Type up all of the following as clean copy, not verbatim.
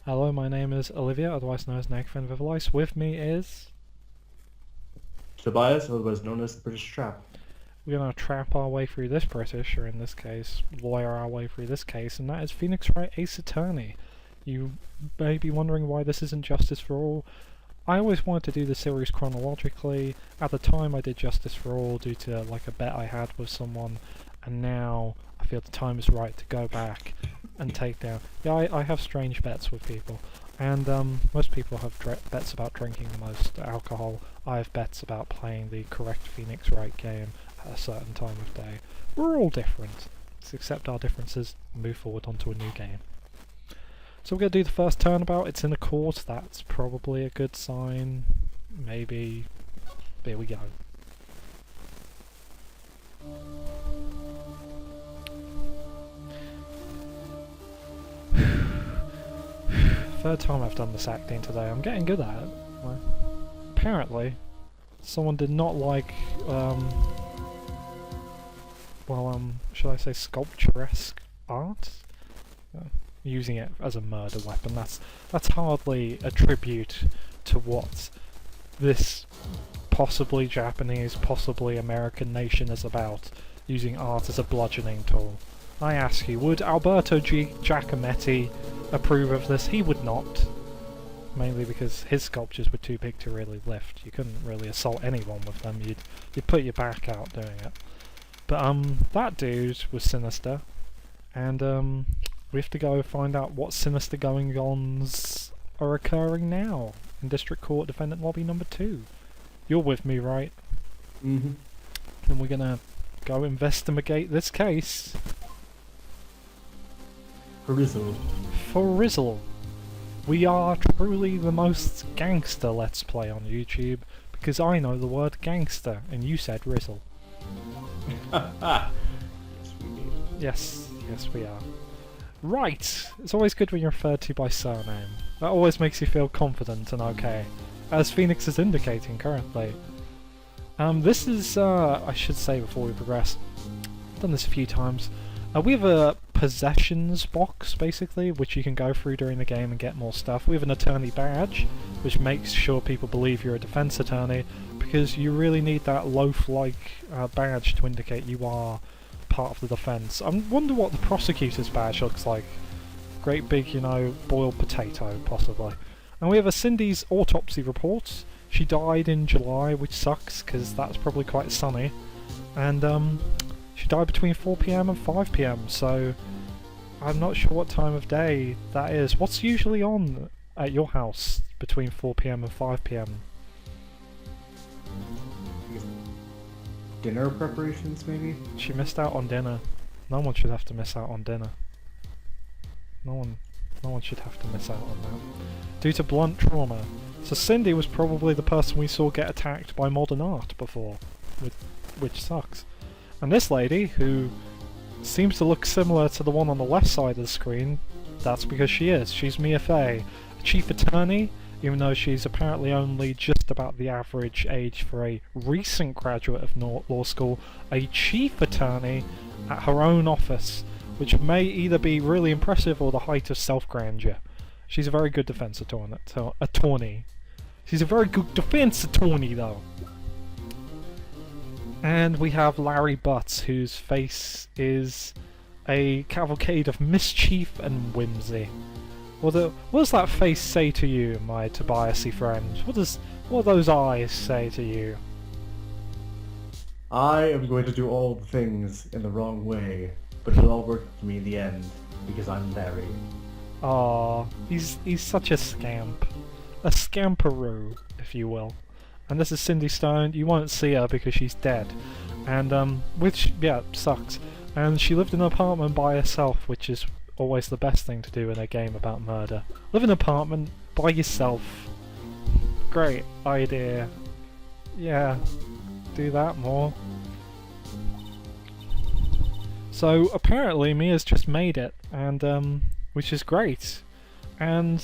Hello, my name is Olivia, otherwise known as NagafenofIvalice. With me is... Tobias, otherwise known as the British Trap. We're going to trap our way through this British, or in this case, lawyer our way through this case, and that is Phoenix Wright Ace Attorney. You may be wondering why this isn't Justice for All. I always wanted to do the series chronologically. At the time I did Justice for All due to like a bet I had with someone, and now I feel the time is right to go back and take down... Yeah, I have strange bets with people, and most people have bets about drinking the most alcohol. I have bets about playing the correct Phoenix Wright game at a certain time of day. We're all different. Let's accept our differences and move forward onto a new game. So we're going to do the first turnabout. It's in a court. That's probably a good sign. Maybe. There we go. Third time I've done this acting today. I'm getting good at it. Well, apparently, someone did not like, should I say sculpturesque art? Using it as a murder weapon. That's hardly a tribute to what this possibly Japanese, possibly American nation is about, using art as a bludgeoning tool. I ask you, would Alberto Giacometti approve of this? He would not. Mainly because his sculptures were too big to really lift. You couldn't really assault anyone with them. You'd put your back out doing it. But that dude was sinister, and we have to go find out what sinister goings-ons are occurring now in District Court Defendant Lobby number 2. You're with me, right? Mm-hmm. And we're gonna go investigate this case. For Rizzle. For Rizzle. We are truly the most gangster Let's Play on YouTube, because I know the word gangster, and you said Rizzle. Yes, we did. Yes, we are. Right! It's always good when you're referred to by surname. That always makes you feel confident and okay. As Phoenix is indicating currently. This is, I should say before we progress, I've done this a few times. We have a possessions box, basically, which you can go through during the game and get more stuff. We have an attorney badge, which makes sure people believe you're a defense attorney, because you really need that loaf-like badge to indicate you are part of the defense. I wonder what the prosecutor's badge looks like. Great big, you know, boiled potato, possibly. And we have a Cindy's autopsy report. She died in July, which sucks, because that's probably quite sunny. And, she died between 4 PM and 5 PM, so I'm not sure what time of day that is. What's usually on at your house between 4 PM and 5 PM? Dinner preparations, maybe? She missed out on dinner. No one should have to miss out on dinner. No one should have to miss out on that. Due to blunt trauma. So Cindy was probably the person we saw get attacked by modern art before, which sucks. And this lady, who seems to look similar to the one on the left side of the screen, that's because she is. She's Mia Fey, a chief attorney, even though she's apparently only just about the average age for a recent graduate of law school, a chief attorney at her own office, which may either be really impressive or the height of self-grandeur. She's a very good defense attorney. She's a very good defense attorney, though. And we have Larry Butts, whose face is a cavalcade of mischief and whimsy. What does that face say to you, my Tobias-y friend? What do those eyes say to you? I am going to do all the things in the wrong way, but it'll all work for me in the end, because I'm Larry. Aww, he's such a scamp. A scamperoo, if you will. And this is Cindy Stone. You won't see her because she's dead. And, which, yeah, sucks. And she lived in an apartment by herself, which is always the best thing to do in a game about murder. Live in an apartment by yourself. Great idea. Yeah, do that more. So, apparently Mia's just made it, and, which is great. And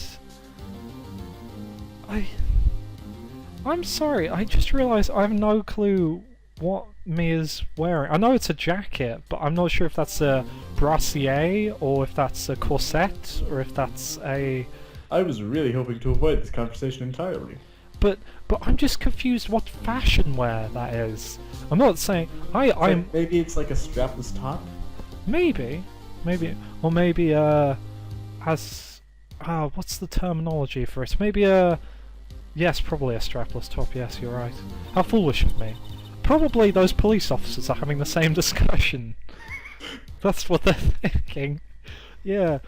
I'm sorry, I just realised I have no clue what Mia's wearing. I know it's a jacket, but I'm not sure if that's a brassiere, or if that's a corset, or if that's a I was really hoping to avoid this conversation entirely. But I'm just confused what fashion wear that is. I'm not saying I'm Maybe it's like a strapless top? maybe or maybe as what's the terminology for it? Maybe yes, probably a strapless top. Yes, you're right. How foolish of me. Probably those police officers are having the same discussion. That's what they're thinking. Yeah.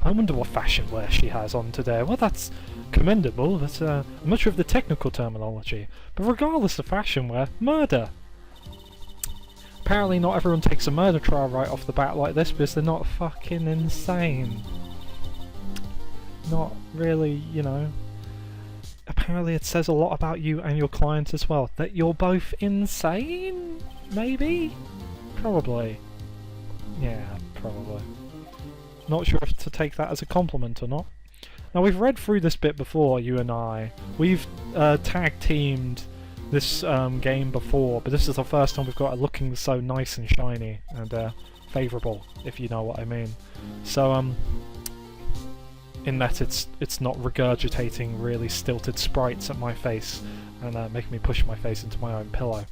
I wonder what fashion wear she has on today. Well, that's commendable, but I'm not sure of the technical terminology. But regardless of fashion wear, murder. Apparently not everyone takes a murder trial right off the bat like this because they're not fucking insane. Not really, you know. Apparently it says a lot about you and your client as well. That you're both insane? Maybe? Probably. Yeah, probably. Not sure if to take that as a compliment or not. Now we've read through this bit before, you and I. We've tag-teamed this game before, but this is the first time we've got it looking so nice and shiny and favourable, if you know what I mean. So in that it's not regurgitating really stilted sprites at my face and making me push my face into my own pillow.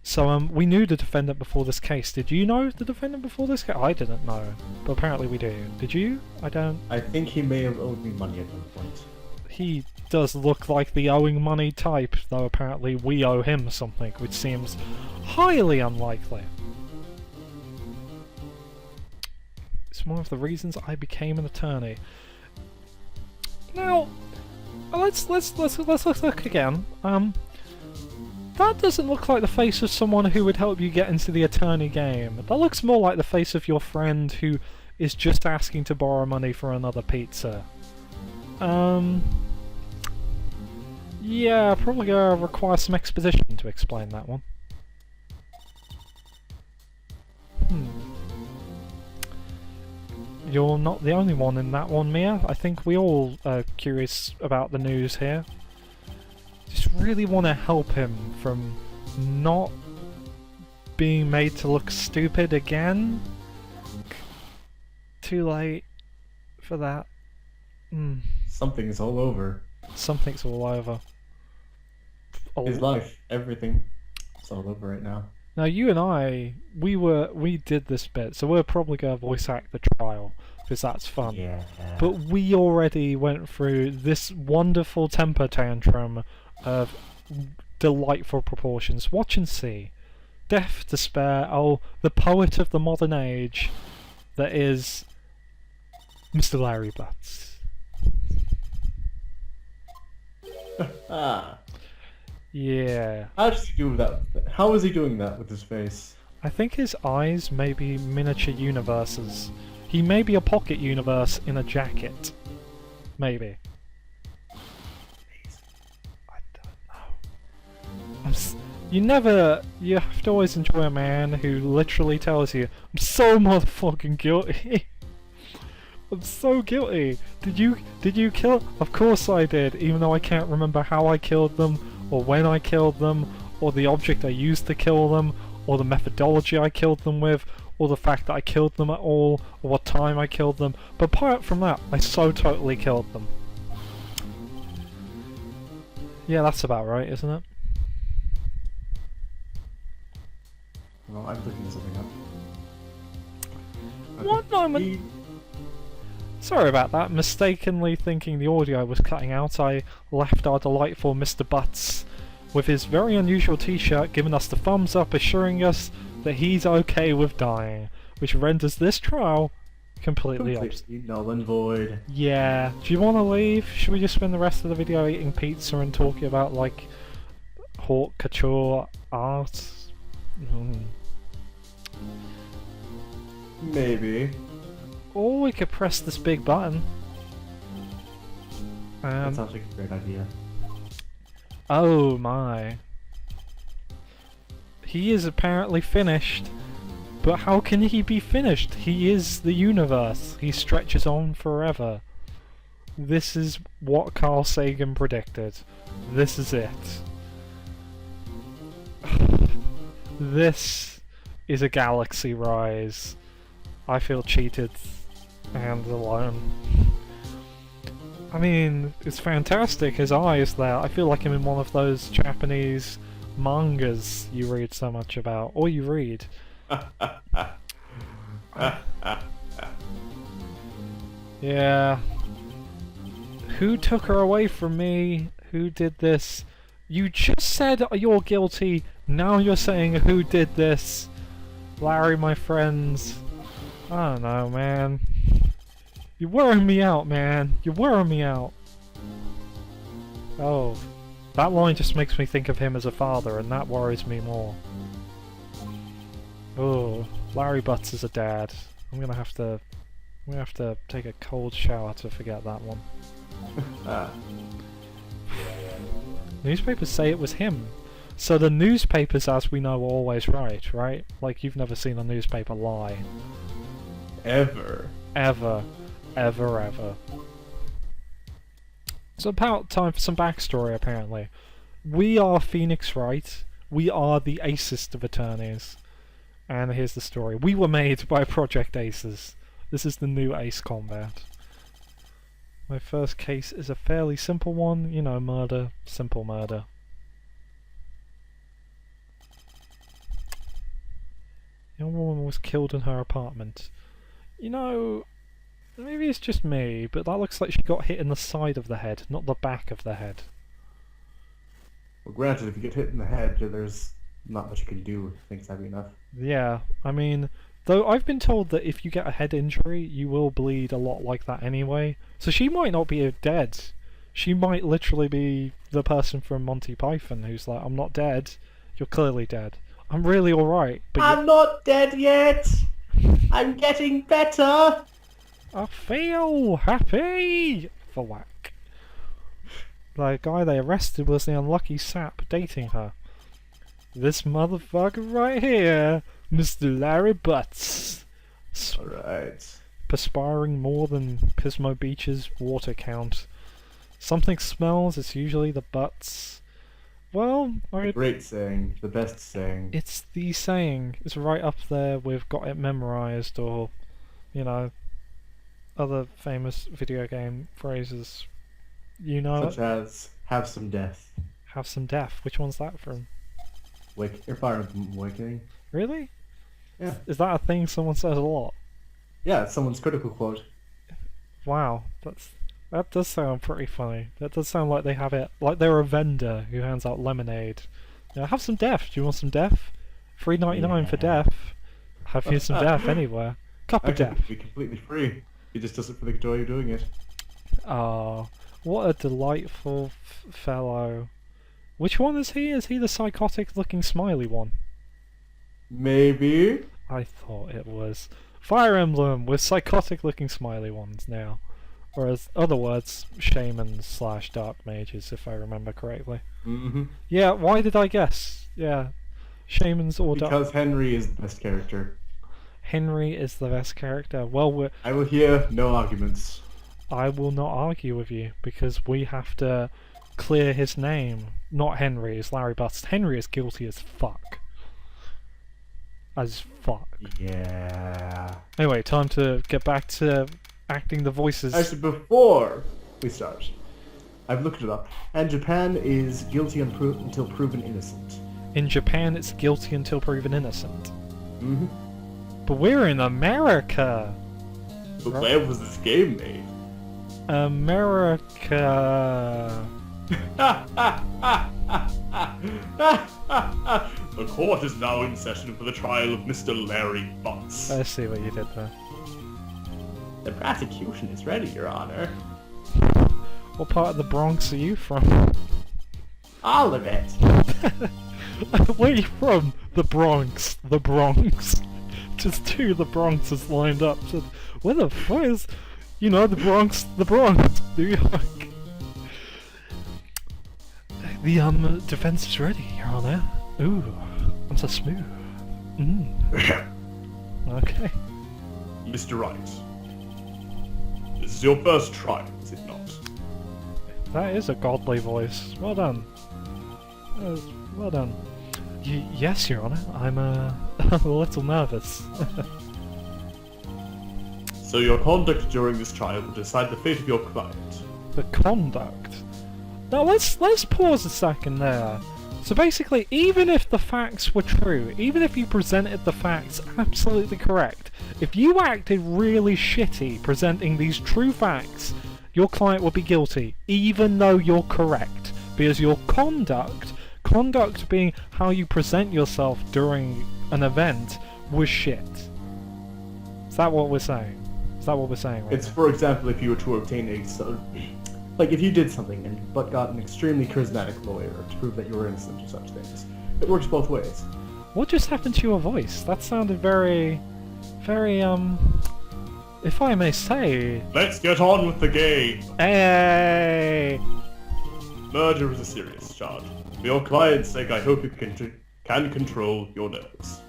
So we knew the defendant before this case. Did you know the defendant before this case? I didn't know, but apparently we do. Did you? I don't. I think he may have owed me money at one point. He does look like the owing money type, though apparently we owe him something, which seems highly unlikely. It's one of the reasons I became an attorney. Now, let's look again. That doesn't look like the face of someone who would help you get into the attorney game. That looks more like the face of your friend who is just asking to borrow money for another pizza. Yeah, probably gonna require some exposition to explain that one. You're not the only one in that one, Mia. I think we all are curious about the news here. Just really want to help him from not being made to look stupid again. Too late for that. Something's all over. Something's all over. His life, everything. It's all over right now. Now you and I, we did this bit, so we're probably gonna voice act the trial because that's fun. Yeah. But we already went through this wonderful temper tantrum of delightful proportions. Watch and see. Death, despair, oh, the poet of the modern age that is Mr. Larry Butts. Yeah. How does he do that? How is he doing that with his face? I think his eyes may be miniature universes. He may be a pocket universe in a jacket. Maybe. I don't know. You have to always enjoy a man who literally tells you, I'm so motherfucking guilty. I'm so guilty. Did you kill? Of course I did, even though I can't remember how I killed them, or when I killed them, or the object I used to kill them, or the methodology I killed them with, or the fact that I killed them at all, or what time I killed them. But apart from that, I so totally killed them. Yeah, that's about right, isn't it? Well, I'm looking something up. One moment. Sorry about that. Mistakenly thinking the audio was cutting out, I left our delightful Mr. Butts with his very unusual t-shirt giving us the thumbs up, assuring us that he's okay with dying, which renders this trial completely null and void. Yeah. Do you want to leave? Should we just spend the rest of the video eating pizza and talking about, like, haute couture art? Maybe. Or we could press this big button. That sounds like a great idea. Oh my. He is apparently finished. But how can he be finished? He is the universe. He stretches on forever. This is what Carl Sagan predicted. This is it. This is a galaxy rise. I feel cheated and alone. I mean, it's fantastic, his eyes there. I feel like I'm in one of those Japanese mangas you read so much about, or you read. Yeah. Who took her away from me? Who did this? You just said you're guilty, now you're saying who did this? Larry, my friends. I don't know, man. You're wearing me out, man. You're wearing me out. Oh. That line just makes me think of him as a father, and that worries me more. Oh, Larry Butts is a dad. I'm gonna have to take a cold shower to forget that one. Newspapers say it was him. So the newspapers, as we know, are always right? Like, you've never seen a newspaper lie. Ever. Ever. It's about time for some backstory, apparently. We are Phoenix Wright. We are the acest of attorneys. And here's the story. We were made by Project Aces. This is the new Ace Combat. My first case is a fairly simple one. You know, murder. Simple murder. A young woman was killed in her apartment. You know, maybe it's just me, but that looks like she got hit in the side of the head, not the back of the head. Well, granted, if you get hit in the head, there's not much you can do with things heavy enough. Yeah, I mean, though I've been told that if you get a head injury, you will bleed a lot like that anyway. So she might not be dead. She might literally be the person from Monty Python who's like, I'm not dead. You're clearly dead. I'm really alright, but I'm not dead yet! I'm getting better! I feel happy! For whack. The guy they arrested was the unlucky sap dating her. This motherfucker right here, Mr. Larry Butts. Alright. Perspiring more than Pismo Beach's water count. Something smells, it's usually the butts. Well, The great saying, the best saying. it's the saying. It's right up there with got it memorized, or, you know, other famous video game phrases. You know, Such as, have some death. have some death. Which one's that from? Fire Emblem Awakening. Really? Yeah. Is that a thing someone says a lot? Yeah, it's someone's critical quote. Wow, that does sound pretty funny. That does sound like they have it, like they're a vendor who hands out lemonade. You know, have some death. Do you want some death? $3.99 for Yeah. death. Have you some death anywhere? Cup of Actually, death. be completely free. He just does it for the joy of doing it. Oh, what a delightful fellow. Which one is he? Is he the psychotic-looking smiley one? Maybe. I thought it was. Fire Emblem with psychotic-looking smiley ones now. Whereas other words, shamans / dark mages, if I remember correctly. Mm-hmm. Yeah, why did I guess? Yeah, shamans or dark... Because Henry is the best character. Henry is the best character. Well, I will hear no arguments. I will not argue with you, because we have to clear his name. Not Henry, it's Larry Butts. Henry is guilty as fuck. As fuck. Yeah. Anyway, time to get back to acting the voices. Actually, before we start, I've looked it up, and Japan is guilty until proven innocent. In Japan, it's guilty until proven innocent. Mm-hmm. But we're in America! But where was this game made? America... The court is now in session for the trial of Mr. Larry Butts. I see what you did there. The prosecution is ready, Your Honor. What part of the Bronx are you from? All of it. Where are you from? The Bronx. The Bronx. Just two of the Bronxes lined up. Said, where the fuck is... You know, the Bronx, New York. The defense is ready, Your Honor. Ooh, I'm so smooth. Okay. Mr. Wright, this is your first trial, is it not? That is a godly voice. Well done. Well done. Yes, Your Honor. I'm a little nervous. So your conduct during this trial will decide the fate of your client. the conduct. Now let's pause a second there. So basically, even if the facts were true, even if you presented the facts absolutely correct, if you acted really shitty presenting these true facts, your client will be guilty, even though you're correct, because your conduct being how you present yourself during an event, was shit. Is that what we're saying? Is that what we're saying right It's, now? for example, if you were to obtain like if you did something but got an extremely charismatic lawyer to prove that you were innocent or such things. It works both ways. What just happened to your voice? That sounded very, if I may say... Let's get on with the game! Hey! Murder is a serious charge. For your client's sake, I hope you can control your nerves.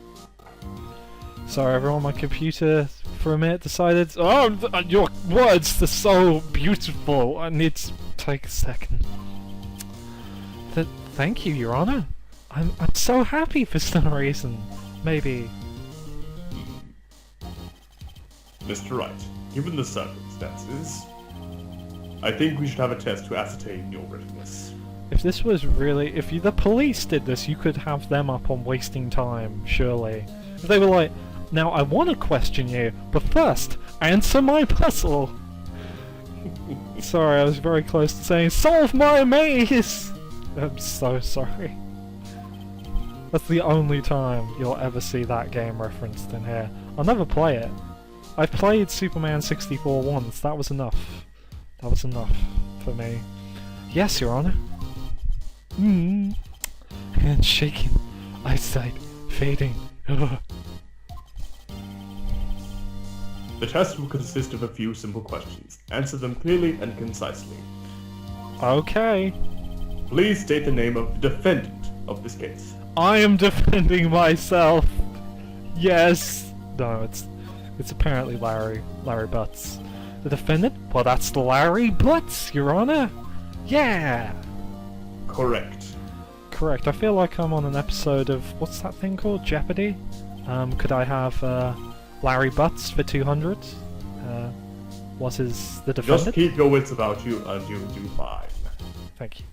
Sorry everyone, my computer for a minute decided, oh, your words are so beautiful, I need to take a second. Thank you, Your Honor. I'm so happy for some reason. Maybe. Mr. Wright, given the circumstances, I think we should have a test to ascertain your readiness. If this was really... If the police did this, you could have them up on wasting time, surely. If they were like, now I want to question you, but first, answer my puzzle! Sorry, I was very close to saying, solve my maze! I'm so sorry. That's the only time you'll ever see that game referenced in here. I'll never play it. I've played Superman 64 once, that was enough. That was enough for me. Yes, Your Honor. Hands shaking, eyesight fading. The test will consist of a few simple questions. Answer them clearly and concisely. Okay. Please state the name of the defendant of this case. I am defending myself. Yes. No, it's apparently Larry Butts. The defendant? Well, that's Larry Butts, Your Honor. Yeah. Correct. Correct. I feel like I'm on an episode of what's that thing called? Jeopardy. Could I have Larry Butts for 200? What is the defendant? Just keep your wits about you and you'll do fine. Thank you.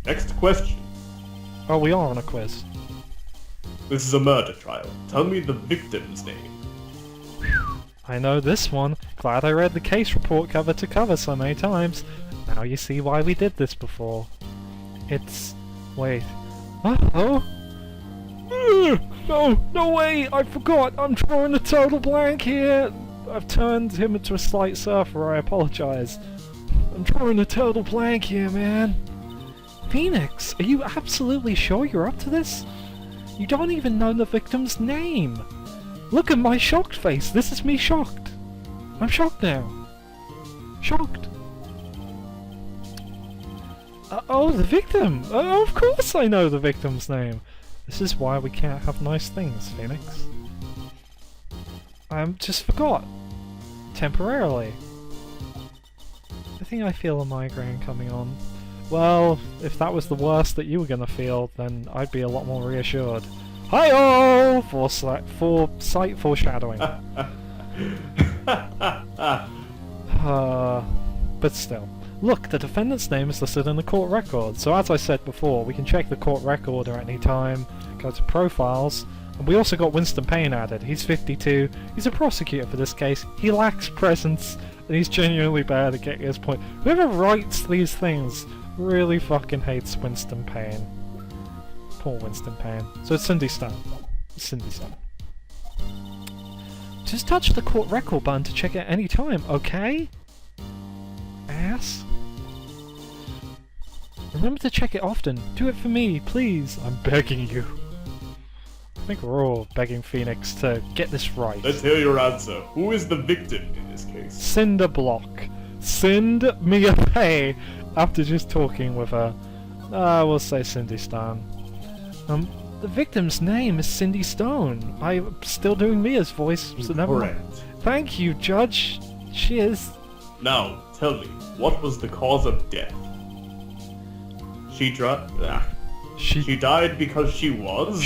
Next question. Oh, we are on a quiz. This is a murder trial. Tell me the victim's name. I know this one. Glad I read the case report cover to cover so many times. Now you see why we did this before. It's... Wait. Oh? No way! I forgot! I'm drawing a total blank here! I've turned him into a slight surfer, I apologize. I'm drawing a total blank here, man. Phoenix, are you absolutely sure you're up to this? You don't even know the victim's name! Look at my shocked face! This is me shocked! I'm shocked now! Shocked! Oh, the victim! Oh, of course I know the victim's name! This is why we can't have nice things, Phoenix. I just forgot. Temporarily. I think I feel a migraine coming on. Well, if that was the worst that you were gonna feel, then I'd be a lot more reassured. Hi-oh! Foresight foreshadowing. But still. Look, the defendant's name is listed in the court record, so as I said before, we can check the court record at any time, go to profiles, and we also got Winston Payne added. He's 52, he's a prosecutor for this case, he lacks presence, and he's genuinely bad at getting his point. Whoever writes these things really fucking hates Winston Payne. Poor Winston Payne. So it's Cindy Stone. It's Cindy Stone. Just touch the court record button to check at any time, okay? Ass. Remember to check it often. Do it for me, please. I'm begging you. I think we're all begging Phoenix to get this right. Let's hear your answer. Who is the victim in this case? Cinder Block. Send me a pay after just talking with her. We'll say Cindy Stone. The victim's name is Cindy Stone. I'm still doing Mia's voice, so never mind. Correct. Thank you, Judge. Cheers. Now, tell me, what was the cause of death? She died because she was...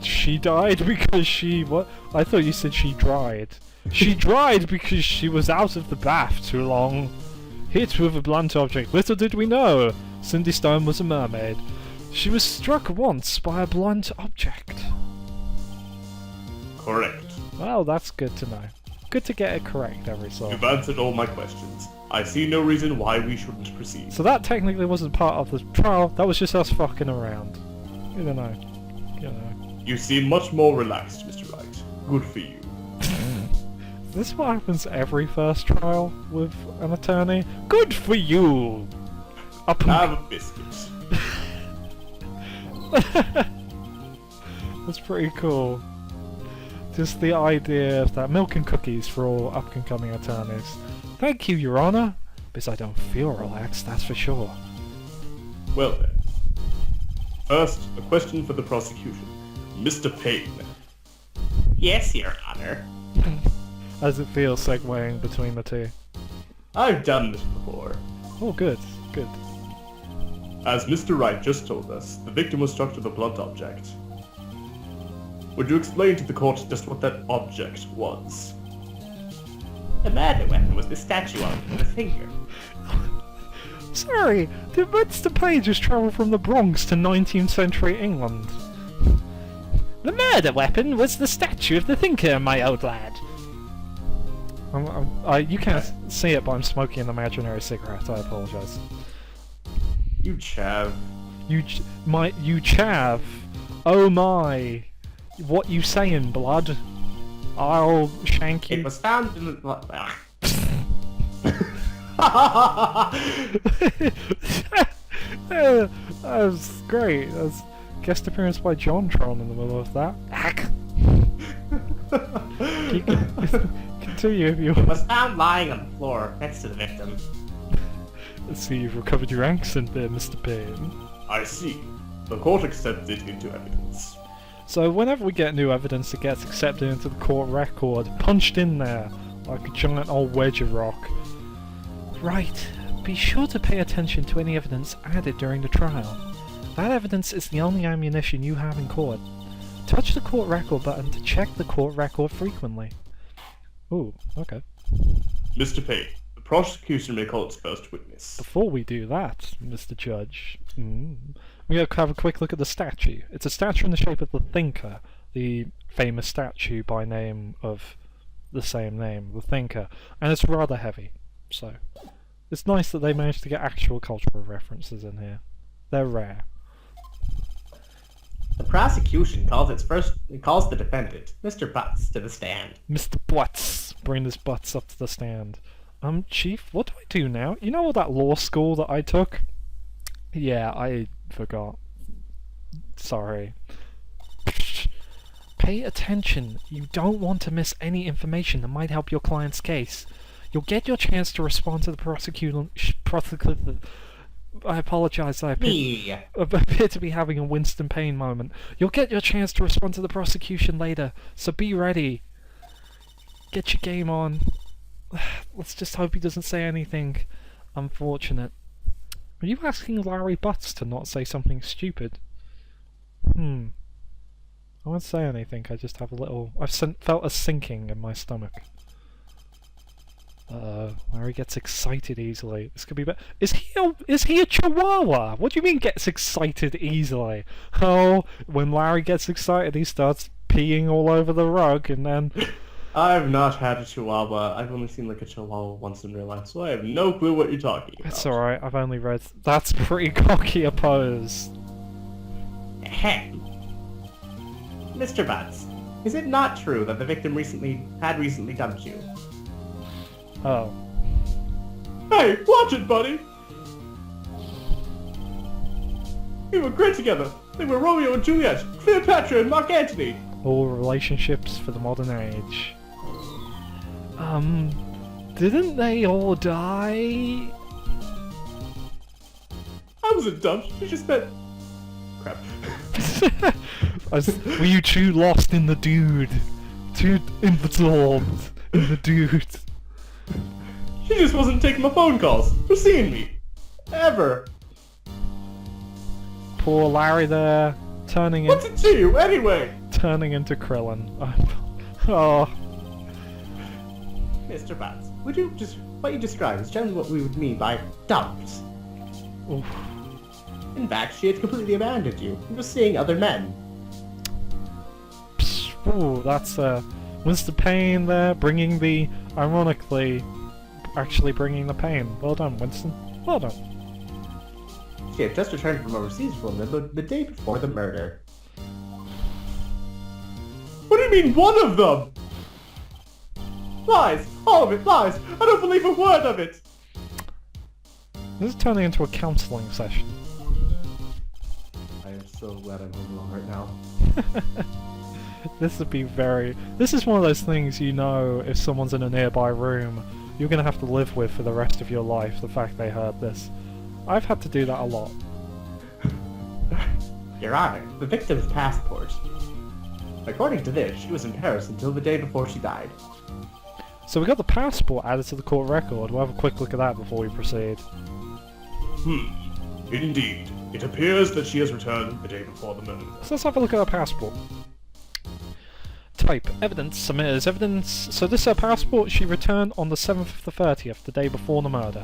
She died because she... What? I thought you said she dried. She dried because she was out of the bath too long. hit with a blunt object. Little did we know, Cindy Stone was a mermaid. She was struck once by a blunt object. Correct. Well, that's good to know. Good to get it correct every so You've often. answered all my questions. I see no reason why we shouldn't proceed. So that technically wasn't part of the trial, that was just us fucking around. You don't know. You know. You seem much more relaxed, Mr. Wright. Good for you. Is this what happens every first trial with an attorney? Good for you! Up Have a biscuit. That's pretty cool. Just the idea of that. Milk and cookies for all up-and-coming attorneys. Thank you, Your Honor. Because I don't feel relaxed, that's for sure. Well then. First, a question for the prosecution. Mr. Payne. Yes, Your Honor. As it feels segueing between the two. I've done this before. Oh, good, good. As Mr. Wright just told us, the victim was struck with a blunt object. Would you explain to the court just what that object was? The murder weapon was the statue of the finger. Sorry, did Mr. Payne just travel from the Bronx to 19th century England? The murder weapon was the statue of the thinker, my old lad. You can't see it, but I'm smoking an imaginary cigarette. I apologise. You chav. You chav. Oh my. What you saying, blood? I'll shank you. It was found in the... That was great. That was guest appearance by Jontron in the middle of that. Continue if you It was found lying on the floor next to the victim. Let's see, you've recovered your accent there, Mr. Payne. I see. The court accepts it into evidence. So whenever we get new evidence that gets accepted into the court record, punched in there like a giant old wedge of rock. Right, be sure to pay attention to any evidence added during the trial. That evidence is the only ammunition you have in court. Touch the court record button to check the court record frequently. Ooh, okay. Mr. Payne, the prosecution may call its first witness. Before we do that, Mr. Judge, we're going to have a quick look at the statue. It's a statue in the shape of the Thinker, the famous statue by name of the same name, the Thinker, and it's rather heavy, so it's nice that they managed to get actual cultural references in here. They're rare. The prosecution calls the defendant, Mr. Butts, to the stand. Mr. Butts, bring his butts up to the stand. Chief, what do I do now? You know all that law school that I took? Yeah, I forgot. Sorry. Pay attention. You don't want to miss any information that might help your client's case. You'll get your chance to respond to the prosecutor. I apologise, I appear to be having a Winston Payne moment. You'll get your chance to respond to the prosecution later, so be ready. Get your game on. Let's just hope he doesn't say anything unfortunate. Are you asking Larry Butts to not say something stupid? I won't say anything, I just have a little... I've felt a sinking in my stomach. Larry gets excited easily. This could be better. Is he a chihuahua? What do you mean gets excited easily? Oh, when Larry gets excited he starts peeing all over the rug and then... I've not had a chihuahua. I've only seen like a chihuahua once in real life, so I have no clue what you're talking about. It's alright, I've only read... That's pretty cocky a pose. Ahem. Mr. Butts, is it not true that the victim recently dumped you? Oh. Hey, watch it, buddy! We were great together. They were Romeo and Juliet, Cleopatra and Mark Antony. All relationships for the modern age. Didn't they all die? I wasn't dumped. You just meant... Crap. Were you too lost in the dude? Too absorbed in the dude? She just wasn't taking my phone calls or seeing me. Ever. Poor Larry there, turning What's it to you, anyway? Turning into Krillin. Oh. Mr. Butts, would you just what you described is generally what we would mean by dumped. Oof. In fact, she had completely abandoned you and was seeing other men. Psst, ooh, that's Winston Payne there, bringing the, ironically, actually bringing the pain. Well done, Winston. Well done. She had just returned from overseas from the day before the murder. What do you mean, one of them? Lies! All of it, lies! I don't believe a word of it! This is turning into a counselling session. I am so glad I'm home alone right now. This would be very... This is one of those things, you know, if someone's in a nearby room, you're going to have to live with for the rest of your life, the fact they heard this. I've had to do that a lot. Your Honor, the victim's passport. According to this, she was in Paris until the day before she died. So we got the passport added to the court record. We'll have a quick look at that before we proceed. Indeed. It appears that she has returned the day before the murder. So let's have a look at her passport. Type, evidence, submit as evidence. So this is her passport. She returned on the 7th of the 30th, the day before the murder.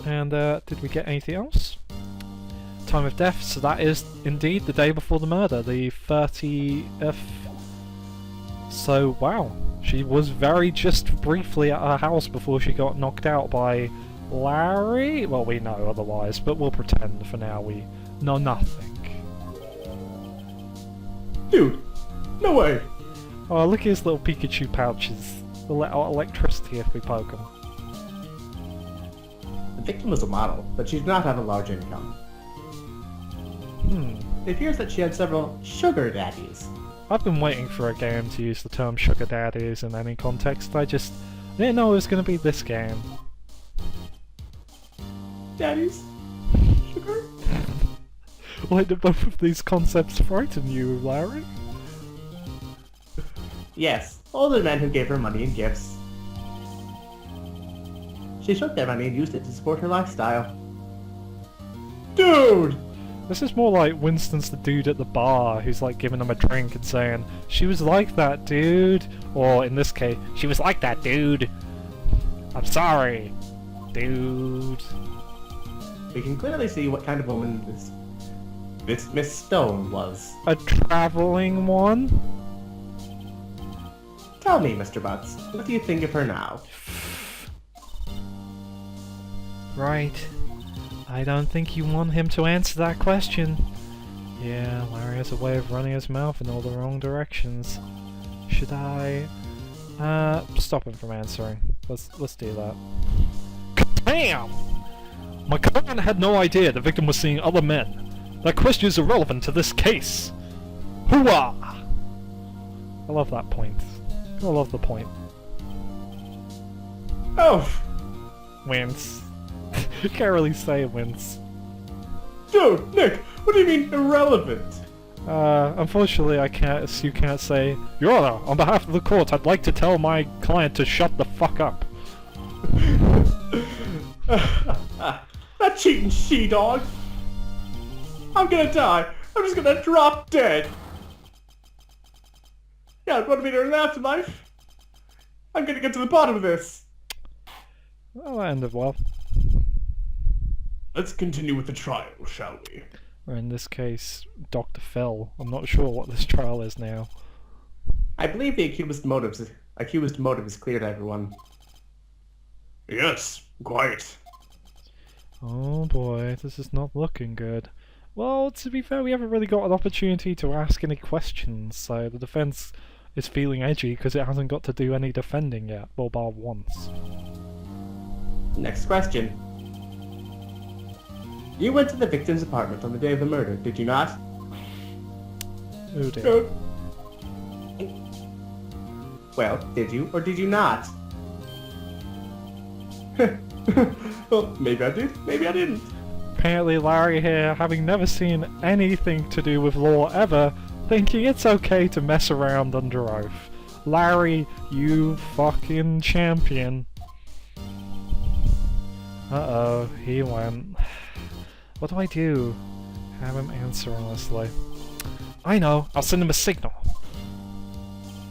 And did we get anything else? Time of death, so that is indeed the day before the murder, the 30th. So, wow. She was just briefly at her house before she got knocked out by Larry? Well, we know otherwise, but we'll pretend for now we know nothing. Dude, no way! Oh, look at his little Pikachu pouches. They'll let out electricity if we poke them. The victim was a model, but she did not have a large income. It appears that she had several sugar daddies. I've been waiting for a game to use the term sugar daddies in any context. I didn't know it was going to be this game. Daddies? Sugar? Why do both of these concepts frighten you, Larry? Yes, older men who gave her money and gifts. She took their money and used it to support her lifestyle. Dude! This is more like Winston's the dude at the bar who's like giving him a drink and saying, "She was like that, dude." Or in this case, "She was like that, dude. I'm sorry, dude." We can clearly see what kind of woman this Miss Stone was. A traveling one? Tell me, Mr. Butts, what do you think of her now? Right. I don't think you want him to answer that question. Yeah, Larry has a way of running his mouth in all the wrong directions. Should I... stop him from answering. Let's do that. Damn! My client had no idea the victim was seeing other men. That question is irrelevant to this case. Hooah! I love that point. I love the point. Oh! Wins. You can't really say wins. Dude, Nick, what do you mean irrelevant? Unfortunately you can't say, "Your Honor, on behalf of the court, I'd like to tell my client to shut the fuck up." That cheating she-dog! I'm gonna die! I'm just gonna drop dead! Yeah, what do you mean in the afterlife? I'm gonna get to the bottom of this! Well, that ended well. Let's continue with the trial, shall we? Or in this case, Dr. Phil. I'm not sure what this trial is now. I believe the accused motive is clear to everyone. Yes, quite. Oh boy, this is not looking good. Well, to be fair, we haven't really got an opportunity to ask any questions, so the defense is feeling edgy because it hasn't got to do any defending yet, well, bar once. Next question. You went to the victim's apartment on the day of the murder, did you not? Oh dear. Well, did you or did you not? Well, maybe I did, maybe I didn't. Apparently Larry here, having never seen anything to do with law ever, thinking it's okay to mess around under oath. Larry, you fucking champion. Uh-oh, he went. What do I do? Have him answer honestly. I know, I'll send him a signal.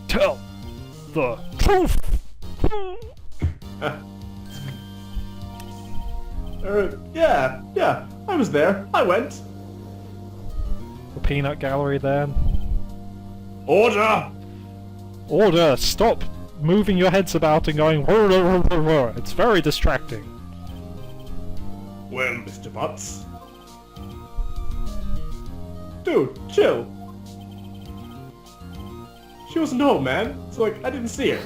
Tell the truth! Yeah, I was there. I went. The peanut gallery then. Order! Order! Stop moving your heads about and going It's very distracting. Well, Mr. Butts. Dude, chill. She wasn't home, man. So, like, I didn't see her.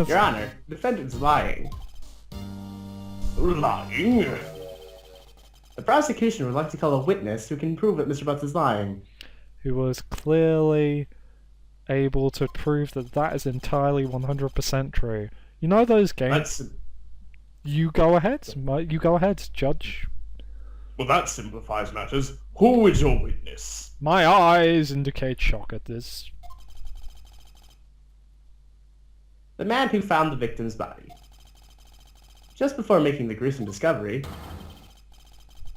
Your Honor, the defendant's lying. Lying? The prosecution would like to call a witness who can prove that Mr. Butts is lying. Who was clearly able to prove that that is entirely 100% true. You know those games? You go ahead. You go ahead, Judge. Well, that simplifies matters. Who is your witness? My eyes indicate shock at this. The man who found the victim's body. Just before making the gruesome discovery,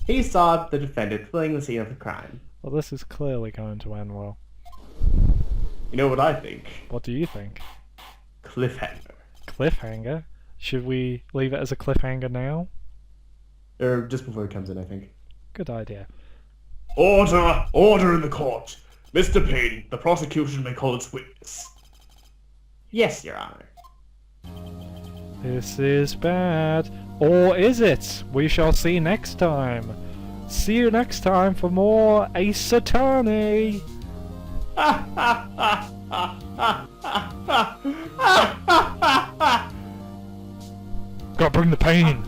he saw the defendant fleeing the scene of the crime. Well, this is clearly going to end well. You know what I think? What do you think? Cliffhanger. Cliffhanger? Should we leave it as a cliffhanger now? Or just before it comes in, I think. Good idea. Order! Order in the court! Mr. Payne, the prosecution may call its witness. Yes, Your Honor. This is bad. Or is it? We shall see next time. See you next time for more Ace Attorney! Gotta bring the pain!